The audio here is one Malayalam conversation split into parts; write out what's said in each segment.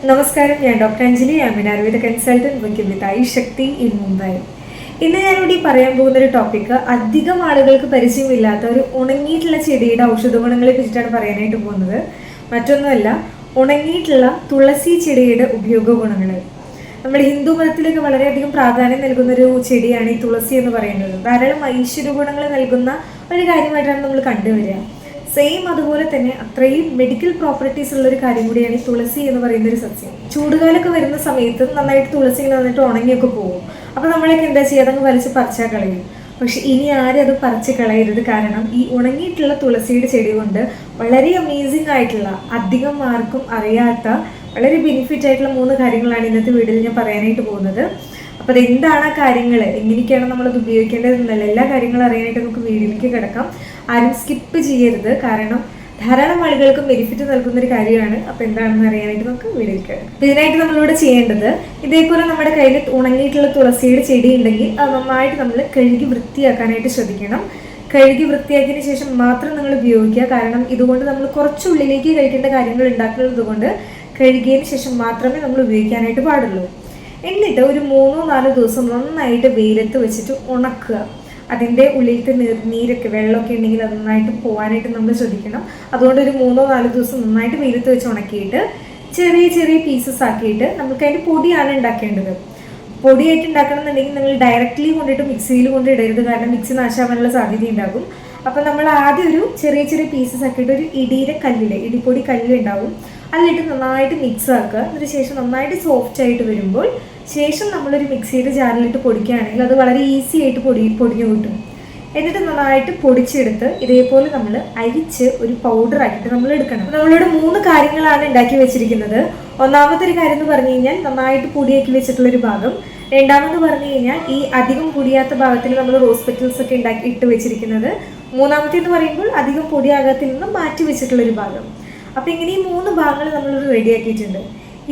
നമസ്കാരം, ഞാൻ doctor Anjali. I M Ayurveda consultant working with Ayush Shakti in Mumbai. ഇന്ന് ഞാനിവിടെ പറയാൻ പോകുന്ന ഒരു ടോപ്പിക്ക് അധികം ആളുകൾക്ക് പരിചയമില്ലാത്ത ഒരു ഉണങ്ങിയിട്ടുള്ള ചെടിയുടെ ഔഷധ ഗുണങ്ങളെ കുറിച്ചിട്ടാണ് പറയാനായിട്ട് പോകുന്നത്. മറ്റൊന്നുമല്ല, ഉണങ്ങിയിട്ടുള്ള തുളസി ചെടിയുടെ ഉപയോഗ ഗുണങ്ങൾ. നമ്മുടെ ഹിന്ദു മതത്തിലേക്ക് വളരെയധികം പ്രാധാന്യം നൽകുന്ന ഒരു ചെടിയാണ് ഈ തുളസി എന്ന് പറയുന്നത്. ധാരാളം ഐശ്വര്യ ഗുണങ്ങൾ നൽകുന്ന ഒരു കാര്യമായിട്ടാണ് നമ്മൾ കണ്ടുവരിക. സെയിം അതുപോലെ തന്നെ അത്രയും മെഡിക്കൽ പ്രോപ്പർട്ടീസ് ഉള്ള ഒരു കാര്യം കൂടിയാണ് ഈ തുളസി എന്ന് പറയുന്ന ഒരു സസ്യം. ചൂടുകാലൊക്കെ വരുന്ന സമയത്ത് നന്നായിട്ട് തുളസി നന്നായിട്ട് ഉണങ്ങിയൊക്കെ പോകും. അപ്പോൾ നമ്മളൊക്കെ എന്താ ചെയ്യുക, അതങ്ങ് വലിച്ച് പറിച്ചാൽ കളയും. പക്ഷെ ഇനി ആരും അത് പറിച്ച് കളയരുത്. കാരണം ഈ ഉണങ്ങിയിട്ടുള്ള തുളസിയുടെ ചെടി കൊണ്ട് വളരെ അമേസിങ് ആയിട്ടുള്ള, അധികം ആർക്കും അറിയാത്ത വളരെ ബെനിഫിറ്റ് ആയിട്ടുള്ള 3 കാര്യങ്ങളാണ് ഇന്നത്തെ വീഡിയോയിൽ ഞാൻ പറയാനായിട്ട് പോകുന്നത്. അപ്പോൾ അതെന്താണ് ആ കാര്യങ്ങൾ, എങ്ങനെയൊക്കെയാണ് നമ്മളത് ഉപയോഗിക്കേണ്ടതെന്നല്ല, എല്ലാ കാര്യങ്ങളും അറിയാനായിട്ട് നമുക്ക് വീഡിയോയിലേക്ക് കിടക്കാം. ആരും സ്കിപ്പ് ചെയ്യരുത്. കാരണം ധാരാളം ആളുകൾക്ക് ബെനിഫിറ്റ് നൽകുന്ന ഒരു കാര്യമാണ്. അപ്പോൾ എന്താണെന്ന് അറിയാനായിട്ട് നമുക്ക് വീഡിയോയിലേക്ക് കിടക്കാം. ഇതിനായിട്ട് നമ്മളിവിടെ ചെയ്യേണ്ടത്, ഇതേപോലെ നമ്മുടെ കയ്യിൽ ഉണങ്ങിയിട്ടുള്ള തുളസിയുടെ ചെടി ഉണ്ടെങ്കിൽ അത് നന്നായിട്ട് നമ്മൾ കഴുകി വൃത്തിയാക്കാനായിട്ട് ശ്രദ്ധിക്കണം. കഴുകി വൃത്തിയാക്കിയതിന് ശേഷം മാത്രം നിങ്ങൾ ഉപയോഗിക്കുക. കാരണം ഇതുകൊണ്ട് നമ്മൾ കുറച്ചുള്ളിലേക്ക് കഴിക്കേണ്ട കാര്യങ്ങൾ ഉണ്ടാക്കുന്നത് കൊണ്ട് കഴുകിയതിന് ശേഷം മാത്രമേ നമ്മൾ ഉപയോഗിക്കാനായിട്ട് പാടുള്ളൂ. എന്നിട്ട് ഒരു 3-4 ദിവസം നന്നായിട്ട് വെയിലത്ത് വെച്ചിട്ട് ഉണക്കുക. അതിൻ്റെ ഉള്ളിലത്തെ നീരൊക്കെ, വെള്ളമൊക്കെ ഉണ്ടെങ്കിൽ അത് നന്നായിട്ട് പോകാനായിട്ട് നമ്മൾ ശ്രദ്ധിക്കണം. അതുകൊണ്ട് ഒരു 3-4 ദിവസം നന്നായിട്ട് വെയിലത്ത് വെച്ച് ഉണക്കിയിട്ട് ചെറിയ ചെറിയ പീസസ് ആക്കിയിട്ട് നമുക്ക് അതിൻ്റെ പൊടിയാണ് ഉണ്ടാക്കേണ്ടത്. പൊടിയായിട്ട് ഉണ്ടാക്കണം എന്നുണ്ടെങ്കിൽ നിങ്ങൾ ഡയറക്റ്റ്ലി കൊണ്ടിട്ട് മിക്സിയിൽ കൊണ്ട് ഇടരുത്. കാരണം മിക്സി നാശാവാനുള്ള സാധ്യത ഉണ്ടാകും. അപ്പം നമ്മൾ ആദ്യം ഒരു ചെറിയ ചെറിയ പീസസ് ആക്കിയിട്ട് ഒരു ഇടിപ്പൊടി കല്ലുണ്ടാവും, അതിലിട്ട് നന്നായിട്ട് മിക്സ് ആക്കുക. അതിന് ശേഷം നന്നായിട്ട് സോഫ്റ്റ് ആയിട്ട് വരുമ്പോൾ ശേഷം നമ്മളൊരു മിക്സിയുടെ ജാറിലിട്ട് പൊടിക്കുകയാണെങ്കിൽ അത് വളരെ ഈസി ആയിട്ട് പൊടിഞ്ഞു കിട്ടും. എന്നിട്ട് നന്നായിട്ട് പൊടിച്ചെടുത്ത് ഇതേപോലെ നമ്മൾ അരിച്ച് ഒരു പൗഡർ ആക്കിയിട്ട് നമ്മൾ എടുക്കണം. നമ്മളിവിടെ 3 കാര്യങ്ങളാണ് ഉണ്ടാക്കി വെച്ചിരിക്കുന്നത്. ഒന്നാമത്തെ ഒരു കാര്യം എന്ന് പറഞ്ഞു കഴിഞ്ഞാൽ നന്നായിട്ട് പൊടിയാക്കി വെച്ചിട്ടുള്ളൊരു ഭാഗം. രണ്ടാമെന്ന് പറഞ്ഞു കഴിഞ്ഞാൽ ഈ അധികം പൊടിയാത്ത ഭാഗത്തിൽ നമ്മൾ റോസ് പെറ്റൽസ് ഒക്കെ ഇട്ട് വെച്ചിരിക്കുന്നത്. മൂന്നാമത്തേന്ന് പറയുമ്പോൾ അധികം പൊടിയാകത്തിൽ നിന്ന് മാറ്റി വെച്ചിട്ടുള്ളൊരു ഭാഗം. അപ്പോൾ ഇങ്ങനെ ഈ 3 ഭാഗങ്ങൾ നമ്മളൊരു റെഡിയാക്കിയിട്ടുണ്ട്.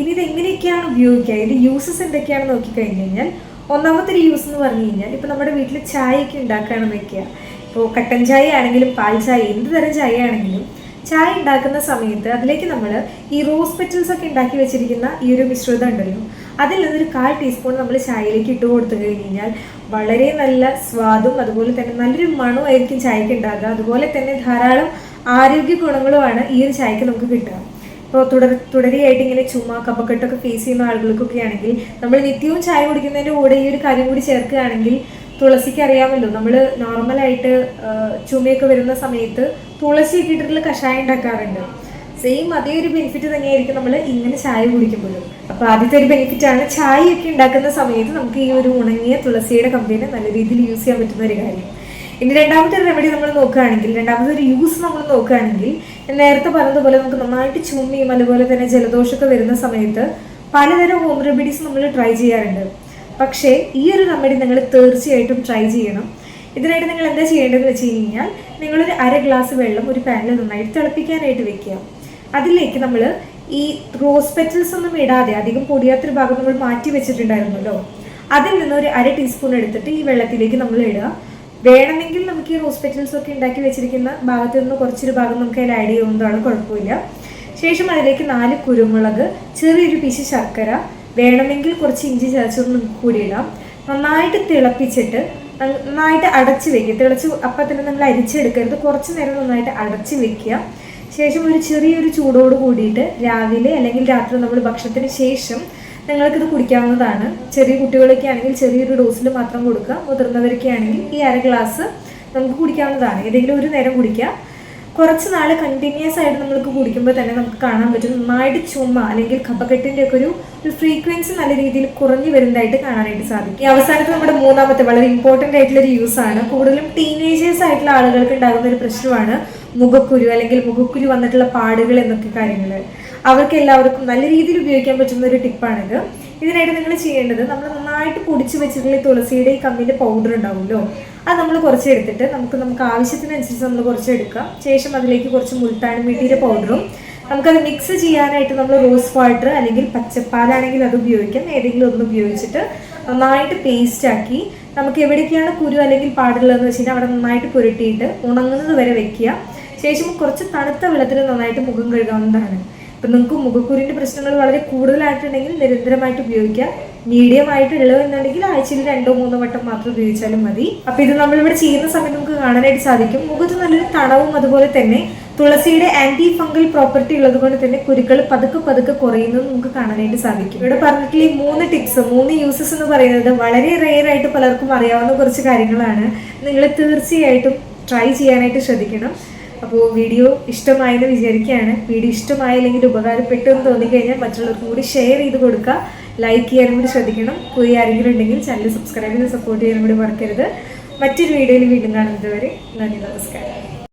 ഇനി ഇത് എങ്ങനെയൊക്കെയാണ് ഉപയോഗിക്കുക, ഇതിൻ്റെ യൂസസ് എന്തൊക്കെയാണെന്ന് നോക്കിക്കഴിഞ്ഞ് കഴിഞ്ഞാൽ, ഒന്നാമത്തെ ഒരു യൂസ് എന്ന് പറഞ്ഞു കഴിഞ്ഞാൽ, ഇപ്പോൾ നമ്മുടെ വീട്ടിൽ ചായയൊക്കെ ഉണ്ടാക്കുകയാണെന്ന് വയ്ക്കുക. ഇപ്പോൾ കട്ടൻ ചായ ആണെങ്കിലും പാൽ ചായ, എന്ത് തരം ചായ ആണെങ്കിലും ചായ ഉണ്ടാക്കുന്ന സമയത്ത് അതിലേക്ക് നമ്മൾ ഈ റോസ് പെറ്റൽസ് ഒക്കെ ഉണ്ടാക്കി വെച്ചിരിക്കുന്ന ഈ ഒരു മിശ്രിതം ഉണ്ടല്ലോ, അതിൽ നിന്നൊരു 1/4 ടീസ്പൂൺ നമ്മൾ ചായയിലേക്ക് ഇട്ട് കൊടുത്തു കഴിഞ്ഞാൽ വളരെ നല്ല സ്വാദും അതുപോലെ തന്നെ നല്ലൊരു മണമായിരിക്കും ചായക്ക് ഉണ്ടാകുക. അതുപോലെ തന്നെ ധാരാളം ആരോഗ്യ ഗുണങ്ങളുമാണ് ഈ ഒരു ചായക്ക് നമുക്ക് കിട്ടുക. ഇപ്പോൾ തുടരെയായിട്ട് ഇങ്ങനെ ചുമ, കഫക്കെട്ടൊക്കെ ഫേസ് ചെയ്യുന്ന ആളുകൾക്കൊക്കെ ആണെങ്കിൽ നമ്മൾ നിത്യവും ചായ കുടിക്കുന്നതിൻ്റെ കൂടെ ഈ ഒരു കാര്യം കൂടി ചേർക്കുകയാണെങ്കിൽ, തുളസിക്ക് അറിയാമല്ലോ, നമ്മൾ നോർമലായിട്ട് ചുമയൊക്കെ വരുന്ന സമയത്ത് തുളസിയൊക്കെ ഇട്ടിട്ടുള്ള കഷായം ഉണ്ടാക്കാറുണ്ട്. സെയിം അതേ ഒരു ബെനിഫിറ്റ് തന്നെയായിരിക്കും നമ്മൾ ഇങ്ങനെ ചായ കുടിക്കുമ്പോഴും. അപ്പോൾ ആദ്യത്തെ ഒരു ബെനിഫിറ്റാണ് ചായയൊക്കെ ഉണ്ടാക്കുന്ന സമയത്ത് നമുക്ക് ഈ ഒരു ഉണങ്ങിയ തുളസിയുടെ കമ്പനി നല്ല രീതിയിൽ യൂസ് ചെയ്യാൻ പറ്റുന്ന ഒരു കാര്യം. ഇനി രണ്ടാമത്തെ ഒരു റെമഡി നമ്മൾ നോക്കുകയാണെങ്കിൽ, രണ്ടാമത്തെ ഒരു യൂസ് നമ്മൾ നോക്കുകയാണെങ്കിൽ, നേരത്തെ പറഞ്ഞതുപോലെ നമുക്ക് നന്നായിട്ട് ചുമയും അതുപോലെ തന്നെ ജലദോഷമൊക്കെ വരുന്ന സമയത്ത് പലതരം ഹോം റെമഡീസ് നമ്മൾ ട്രൈ ചെയ്യാറുണ്ട്. പക്ഷേ ഈ ഒരു റെമഡി നിങ്ങൾ തീർച്ചയായിട്ടും ട്രൈ ചെയ്യണം. ഇതിനായിട്ട് നിങ്ങൾ എന്താ ചെയ്യേണ്ടതെന്ന് വെച്ച് കഴിഞ്ഞാൽ, നിങ്ങളൊരു 1/2 ഗ്ലാസ് വെള്ളം ഒരു പാനിൽ നന്നായിട്ട് തിളപ്പിക്കാനായിട്ട് വെക്കുക. അതിലേക്ക് നമ്മൾ ഈ റോസ് പെറ്റൽസ് ഒന്നും ഇടാതെ അധികം പൊടിയാത്തൊരു ഭാഗം നമ്മൾ മാറ്റി വെച്ചിട്ടുണ്ടായിരുന്നല്ലോ, അതിൽ നിന്ന് ഒരു 1/2 ടീസ്പൂൺ എടുത്തിട്ട് ഈ വെള്ളത്തിലേക്ക് നമ്മൾ ഇടുക. വേണമെങ്കിൽ നമുക്ക് ഈ റോസ് പെറ്റൽസ് ഒക്കെ ഉണ്ടാക്കി വെച്ചിരിക്കുന്ന ഭാഗത്ത് നിന്ന് കുറച്ചൊരു ഭാഗം നമുക്ക് അതിൽ ആഡ് ചെയ്യുന്നതാണ്, കുഴപ്പമില്ല. ശേഷം അതിലേക്ക് 4 കുരുമുളക്, ചെറിയൊരു പീസ് ശർക്കര, വേണമെങ്കിൽ കുറച്ച് ഇഞ്ചി ചതച്ചൊന്നും കൂടി ഇടാം. നന്നായിട്ട് തിളപ്പിച്ചിട്ട് നന്നായിട്ട് അടച്ച് വെക്കുക. അപ്പം തന്നെ നമ്മൾ അരിച്ചെടുക്കരുത്, കുറച്ച് നേരം നന്നായിട്ട് അടച്ച് വെക്കുക. ശേഷം ഒരു ചെറിയൊരു ചൂടോട് കൂടിയിട്ട് രാവിലെ അല്ലെങ്കിൽ രാത്രി നമ്മൾ ഭക്ഷണത്തിന് ശേഷം നിങ്ങൾക്കിത് കുടിക്കാവുന്നതാണ്. ചെറിയ കുട്ടികളൊക്കെ ആണെങ്കിൽ ചെറിയൊരു ഡോസിൽ മാത്രം കൊടുക്കുക. മുതിർന്നവരൊക്കെ ആണെങ്കിൽ ഈ 1/2 ഗ്ലാസ് നമുക്ക് കുടിക്കാവുന്നതാണ്. ഏതെങ്കിലും ഒരു നേരം കുടിക്കുക. കുറച്ച് നാൾ കണ്ടിന്യൂസ് ആയിട്ട് നമ്മൾക്ക് കുടിക്കുമ്പോൾ തന്നെ നമുക്ക് കാണാൻ പറ്റും നന്നായിട്ട് ചുമ അല്ലെങ്കിൽ കഫക്കെട്ടിൻ്റെ ഒക്കെ ഒരു ഫ്രീക്വൻസി നല്ല രീതിയിൽ കുറഞ്ഞു വരുന്നതായിട്ട് കാണാനായിട്ട് സാധിക്കും. ഈ അവസാനത്തെ നമ്മുടെ മൂന്നാമത്തെ വളരെ ഇമ്പോർട്ടൻ്റ് ആയിട്ടുള്ളൊരു യൂസാണ്. കൂടുതലും ടീനേജേഴ്സ് ആയിട്ടുള്ള ആളുകൾക്ക് ഉണ്ടാകുന്ന ഒരു പ്രശ്നമാണ് മുഖക്കുരു അല്ലെങ്കിൽ മുഖക്കുരു വന്നിട്ടുള്ള പാടുകൾ എന്നൊക്കെ കാര്യങ്ങൾ. അവർക്ക് എല്ലാവർക്കും നല്ല രീതിയിൽ ഉപയോഗിക്കാൻ പറ്റുന്ന ഒരു ടിപ്പാണിത്. ഇതിനായിട്ട് നിങ്ങൾ ചെയ്യേണ്ടത്, നമ്മൾ നന്നായിട്ട് പൊടിച്ച് വെച്ചിട്ടുള്ള തുളസിയുടെ ഈ കമ്പിൻ്റെ പൗഡർ ഉണ്ടാവുമല്ലോ, അത് നമ്മൾ കുറച്ച് എടുത്തിട്ട് നമുക്ക് ആവശ്യത്തിനനുസരിച്ച് നമ്മൾ കുറച്ച് എടുക്കാം. ശേഷം അതിലേക്ക് കുറച്ച് മുൾട്ടാണി മിട്ടിയുടെ പൗഡറും, നമുക്കത് മിക്സ് ചെയ്യാനായിട്ട് നമ്മൾ റോസ് വാട്ടർ അല്ലെങ്കിൽ പച്ചപ്പാലാണെങ്കിൽ അത് ഉപയോഗിക്കാം. ഏതെങ്കിലും ഒന്ന് ഉപയോഗിച്ചിട്ട് നന്നായിട്ട് പേസ്റ്റാക്കി നമുക്ക് എവിടേക്കാണ് കുരു അല്ലെങ്കിൽ പാടുള്ളതെന്ന് വെച്ച് കഴിഞ്ഞാൽ അവിടെ നന്നായിട്ട് പുരട്ടിയിട്ട് ഉണങ്ങുന്നത് വരെ വെക്കുക. ശേഷം കുറച്ച് തണുത്ത വെള്ളത്തിൽ നന്നായിട്ട് മുഖം കഴുകാവുന്നതാണ്. അപ്പം നിങ്ങൾക്ക് മുഖക്കുരുവിൻ്റെ പ്രശ്നങ്ങൾ വളരെ കൂടുതലായിട്ടുണ്ടെങ്കിൽ നിരന്തരമായിട്ട് ഉപയോഗിക്കുക. മീഡിയം ആയിട്ടുള്ളതെന്നുണ്ടെങ്കിൽ ആഴ്ചയിൽ 2-3 വട്ടം മാത്രം ഉപയോഗിച്ചാലും മതി. അപ്പം ഇത് നമ്മളിവിടെ ചെയ്യുന്ന സമയത്ത് നമുക്ക് കാണാനായിട്ട് സാധിക്കും. മുഖത്ത് നല്ലൊരു തണവും അതുപോലെ തന്നെ തുളസിയുടെ ആന്റി ഫംഗൽ പ്രോപ്പർട്ടി ഉള്ളത് കൊണ്ട് തന്നെ കുരുക്കൾ പതുക്കെ പതുക്കെ കുറയുന്നത് നമുക്ക് കാണാനായിട്ട് സാധിക്കും. ഇവിടെ പറഞ്ഞിട്ടുള്ള ഈ 3 ടിപ്സ്, 3 യൂസസ് എന്ന് പറയുന്നത് വളരെ റെയർ ആയിട്ട് പലർക്കും അറിയാവുന്ന കുറച്ച് കാര്യങ്ങളാണ്. നിങ്ങൾ തീർച്ചയായിട്ടും ട്രൈ ചെയ്യാനായിട്ട് ശ്രദ്ധിക്കണം. അപ്പോൾ വീഡിയോ ഇഷ്ടമായെന്ന് വിചാരിക്കുകയാണ്. വീഡിയോ ഇഷ്ടമായില്ലെങ്കിൽ ഉപകാരപ്പെട്ടു എന്ന് തോന്നിക്കഴിഞ്ഞാൽ മറ്റുള്ളവർക്കും കൂടി ഷെയർ ചെയ്ത് കൊടുക്കുക. ലൈക്ക് ചെയ്യാനും കൂടി ശ്രദ്ധിക്കണം. പുതിയ ആരെങ്കിലും ഉണ്ടെങ്കിൽ ചാനൽ സബ്സ്ക്രൈബ് ചെയ്ത് സപ്പോർട്ട് ചെയ്യാനും കൂടി മറക്കരുത്. മറ്റൊരു വീഡിയോയിൽ വീണ്ടും കാണുന്നത് വരെ നന്ദി, നമസ്കാരം.